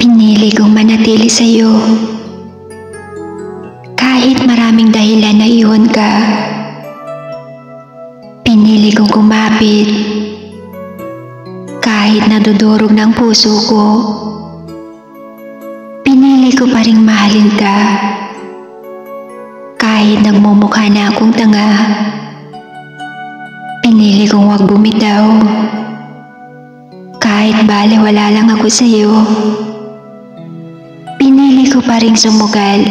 Pinili kong manatili sa'yo. Kahit maraming dahilan na iwan ka. Pinili kong kumapit. Kahit nadudurog ng puso ko. Pinili ko pa ring mahalin ka. Kahit nagmumukha na akong tanga. Pinili kong wag bumitaw. Kahit balewala lang ako sa'yo. Pinili ko pa ring sumugal.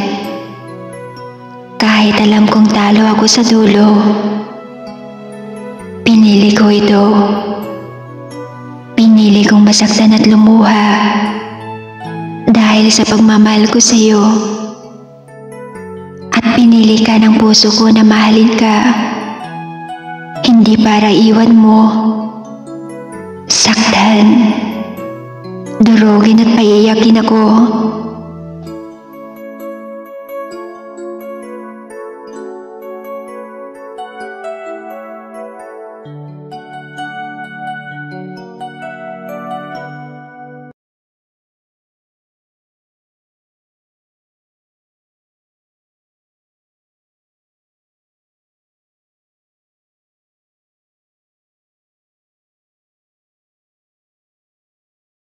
Kahit alam kong talo ako sa dulo. Pinili ko ito. Pinili kong masaktan at lumuha. Dahil sa pagmamahal ko sa'yo. At pinili ka ng puso ko na mahalin ka. Hindi para iwan mo. Saktan. Durugin at paiyakin ako.